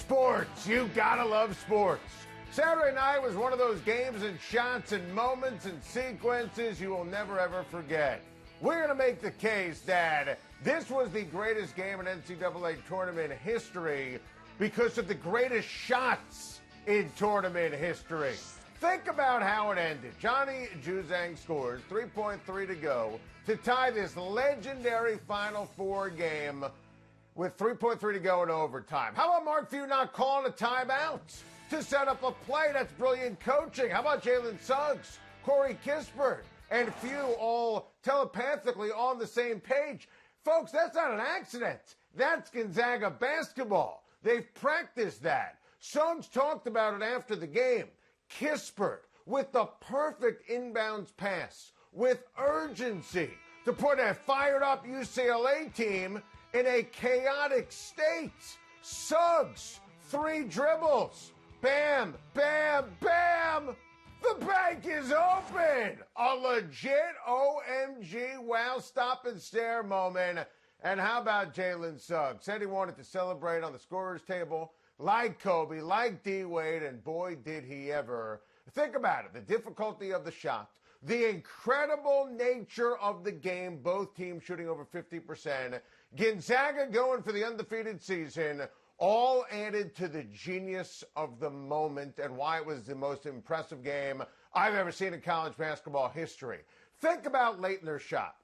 Sports. You gotta love sports. Saturday night was one of those games and shots and moments and sequences you will never ever forget. We're going to make the case that this was the greatest game in NCAA tournament history because of the greatest shots in tournament history. Think about how it ended. Johnny Juzang scores 3.3 to go to tie this legendary Final Four game with 3.3 to go in overtime. How about Mark Few not calling a timeout to set up a play? That's brilliant coaching. How about Jalen Suggs, Corey Kispert, and Few all telepathically on the same page? Folks, that's not an accident. That's Gonzaga basketball. They've practiced that. Suggs talked about it after the game. Kispert with the perfect inbounds pass, with urgency to put a fired-up UCLA team in a chaotic state. Suggs, 3 dribbles. Bam, bam, bam. The bank is open. A legit OMG wow stop and stare moment. And how about Jalen Suggs? Said he wanted to celebrate on the scorer's table like Kobe, like D-Wade, and boy, did he ever. Think about it. The difficulty of the shot, the incredible nature of the game, both teams shooting over 50%, Gonzaga going for the undefeated season, all added to the genius of the moment and why it was the most impressive game I've ever seen in college basketball history. Think about Laettner's shot.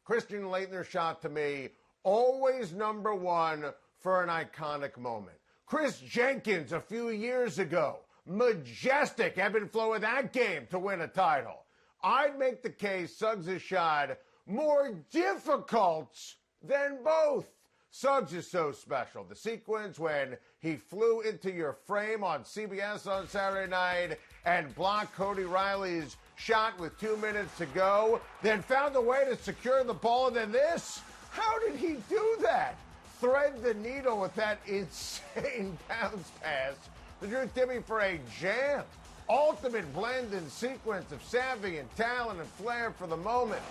Christian Laettner's shot, to me, always number one for an iconic moment. Chris Jenkins a few years ago, majestic ebb and flow of that game to win a title. I'd make the case Suggs' shot more difficult than both. Suggs is so special. The sequence when he flew into your frame on CBS on Saturday night and blocked Cody Riley's shot with 2 minutes to go, then found a way to secure the ball, and then this. How did he do that? Thread the needle with that insane bounce pass that drew Timmy for a jam. Ultimate blend and sequence of savvy and talent and flair for the moment.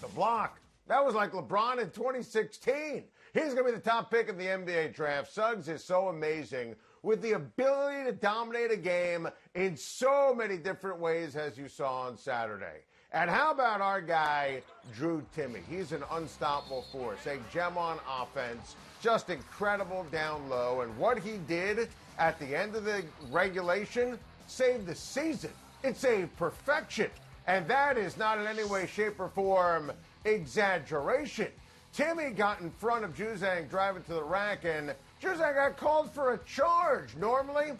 The block. That was like LeBron in 2016. He's going to be the top pick of the NBA draft. Suggs is so amazing with the ability to dominate a game in so many different ways, as you saw on Saturday. And how about our guy, Drew Timme? He's an unstoppable force, a gem on offense, just incredible down low. And what he did at the end of the regulation saved the season. It saved perfection. And that is not in any way, shape, or form exaggeration. Timme got in front of Juzang driving to the rack, and Juzang got called for a charge. Normally,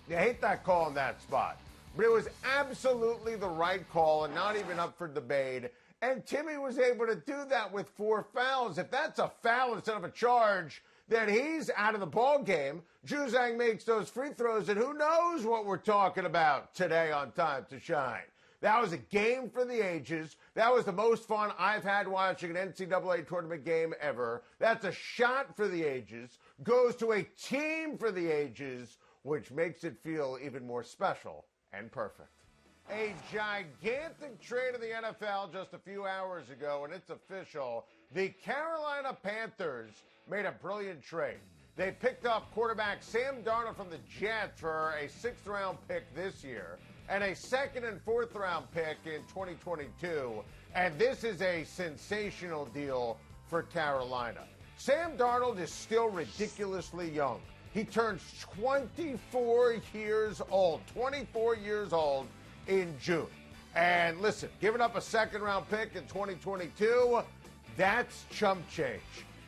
you hate that call in that spot. But it was absolutely the right call and not even up for debate. And Timme was able to do that with 4 fouls. If that's a foul instead of a charge, then he's out of the ball game. Juzang makes those free throws, and who knows what we're talking about today on Time to Shine. That was a game for the ages. That was the most fun I've had watching an NCAA tournament game ever. That's a shot for the ages. Goes to a team for the ages, which makes it feel even more special and perfect. A gigantic trade of the NFL just a few hours ago, and it's official. The Carolina Panthers made a brilliant trade. They picked up quarterback Sam Darnold from the Jets for a 6th-round pick this year and a 2nd and 4th-round pick in 2022. And this is a sensational deal for Carolina. Sam Darnold is still ridiculously young. He turns 24 years old, in June. And listen, giving up a 2nd-round pick in 2022, that's chump change.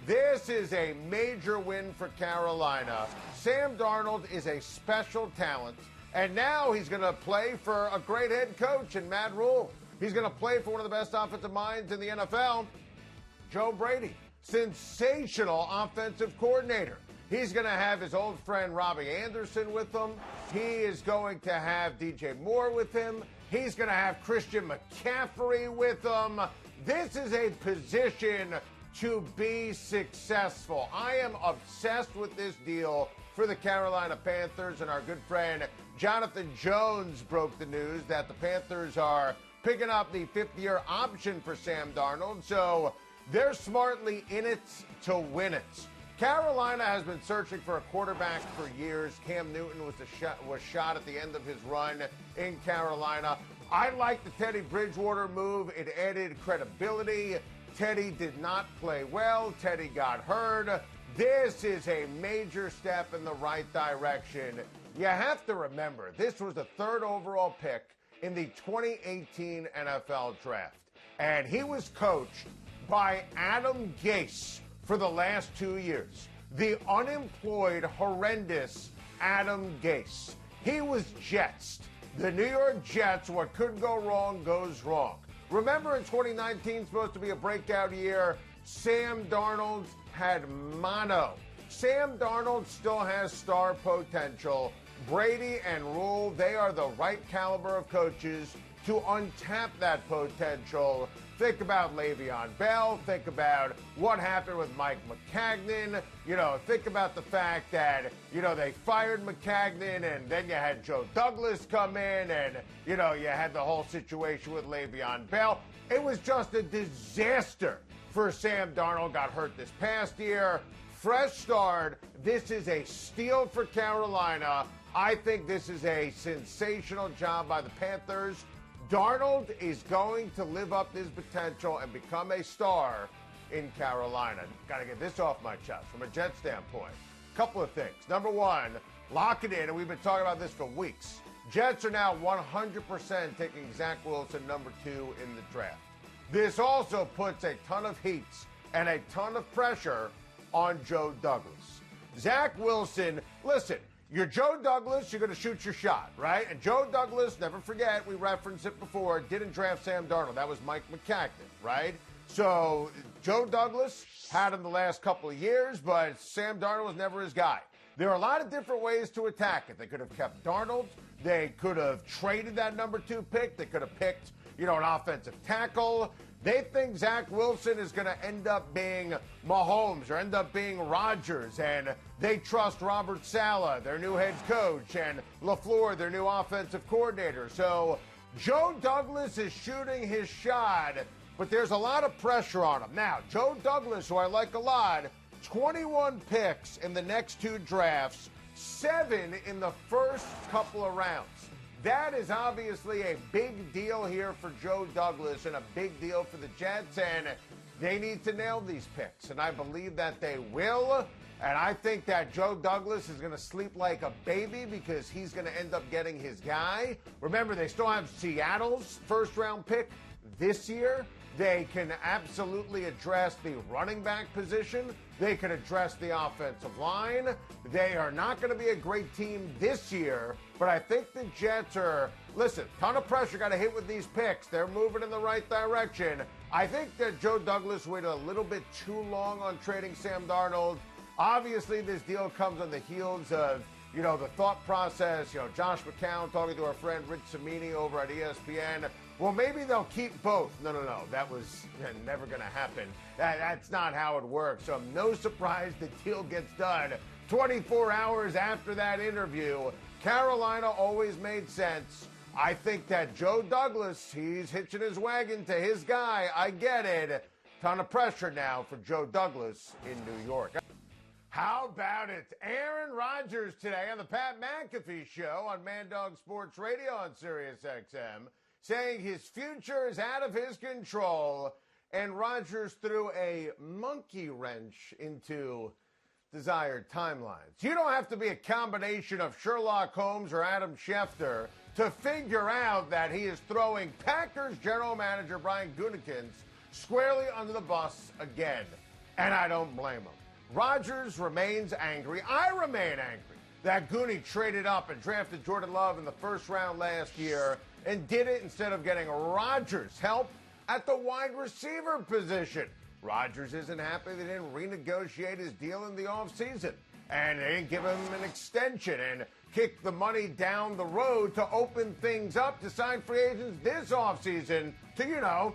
This is a major win for Carolina. Sam Darnold is a special talent, and now he's going to play for a great head coach in Matt Rule. He's going to play for one of the best offensive minds in the NFL, Joe Brady. Sensational offensive coordinator. He's going to have his old friend Robbie Anderson with him. He is going to have DJ Moore with him. He's going to have Christian McCaffrey with him. This is a position to be successful. I am obsessed with this deal for the Carolina Panthers, and our good friend Jonathan Jones broke the news that the Panthers are picking up the 5th-year option for Sam Darnold, so they're smartly in it to win it. Carolina has been searching for a quarterback for years. Cam Newton was shot at the end of his run in Carolina. I like the Teddy Bridgewater move. It added credibility. Teddy did not play well. Teddy got hurt. This is a major step in the right direction. You have to remember, this was the third overall pick in the 2018 NFL draft. And he was coached by Adam Gase for the last 2 years. The unemployed, horrendous Adam Gase. He was Jets. The New York Jets, what could go wrong goes wrong. Remember in 2019, supposed to be a breakout year, Sam Darnold had mono. Sam Darnold still has star potential. Brady and Rule, they are the right caliber of coaches to untap that potential. Think about Le'Veon Bell. Think about what happened with Mike Maccagnan. Think about the fact that, they fired Maccagnan and then you had Joe Douglas come in and, you had the whole situation with Le'Veon Bell. It was just a disaster for Sam Darnold. Got hurt this past year. Fresh start. This is a steal for Carolina. I think this is a sensational job by the Panthers. Darnold is going to live up to his potential and become a star in Carolina. Got to get this off my chest from a Jet standpoint. Couple of things. Number one, lock it in, and we've been talking about this for weeks. Jets are now 100% taking Zach Wilson, number 2 in the draft. This also puts a ton of heat and a ton of pressure on Joe Douglas. Zach Wilson, listen, you're Joe Douglas, you're going to shoot your shot, right? And Joe Douglas, never forget, we referenced it before, didn't draft Sam Darnold. That was Mike Maccagnan, right? So Joe Douglas had him the last couple of years, but Sam Darnold was never his guy. There are a lot of different ways to attack it. They could have kept Darnold. They could have traded that number 2 pick. They could have picked, an offensive tackle. They think Zach Wilson is going to end up being Mahomes or end up being Rodgers, and they trust Robert Saleh, their new head coach, and LaFleur, their new offensive coordinator. So Joe Douglas is shooting his shot, but there's a lot of pressure on him. Now, Joe Douglas, who I like a lot, 21 picks in the next 2 drafts, 7 in the first couple of rounds. That is obviously a big deal here for Joe Douglas and a big deal for the Jets, and they need to nail these picks, and I believe that they will, and I think that Joe Douglas is going to sleep like a baby because he's going to end up getting his guy. Remember, they still have Seattle's first-round pick this year. They can absolutely address the running back position. They can address the offensive line. They are not going to be a great team this year, but I think the Jets are, listen, ton of pressure got to hit with these picks. They're moving in the right direction. I think that Joe Douglas waited a little bit too long on trading Sam Darnold. Obviously, this deal comes on the heels of, the thought process, Josh McCown talking to our friend Rich Cimini over at ESPN. Well, maybe they'll keep both. No. That was never going to happen. That's not how it works. So I'm no surprise the deal gets done 24 hours after that interview. Carolina always made sense. I think that Joe Douglas, he's hitching his wagon to his guy. I get it. Ton of pressure now for Joe Douglas in New York. How about it? Aaron Rodgers today on the Pat McAfee Show on Mad Dog Sports Radio on Sirius XM, saying his future is out of his control, and Rodgers threw a monkey wrench into desired timelines. You don't have to be a combination of Sherlock Holmes or Adam Schefter to figure out that he is throwing Packers general manager Brian Gutekunst squarely under the bus again, and I don't blame him. Rodgers remains angry. I remain angry that Goonie traded up and drafted Jordan Love in the first round last year and did it instead of getting Rodgers help at the wide receiver position. Rodgers isn't happy they didn't renegotiate his deal in the offseason, and they didn't give him an extension and kick the money down the road to open things up to sign free agents this offseason to,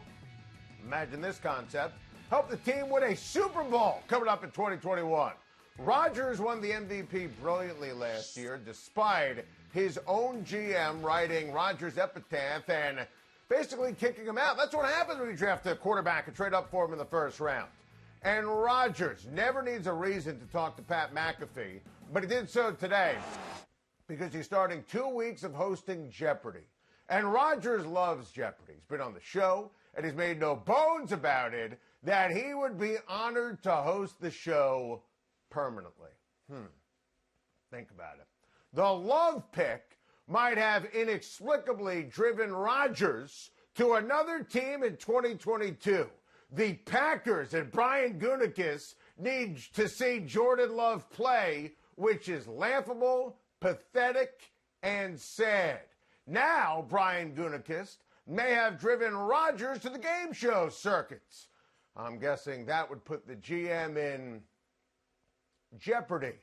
imagine this concept, help the team win a Super Bowl coming up in 2021. Rodgers won the MVP brilliantly last year, despite his own GM writing Rodgers' epitaph and basically kicking him out. That's what happens when you draft a quarterback and trade up for him in the first round. And Rodgers never needs a reason to talk to Pat McAfee, but he did so today because he's starting 2 weeks of hosting Jeopardy. And Rodgers loves Jeopardy. He's been on the show, and he's made no bones about it that he would be honored to host the show permanently. Think about it. The love pick might have inexplicably driven Rodgers to another team in 2022. The Packers and Brian Gutekunst need to see Jordan Love play, which is laughable, pathetic, and sad. Now, Brian Gutekunst may have driven Rodgers to the game show circuits. I'm guessing that would put the GM in jeopardy.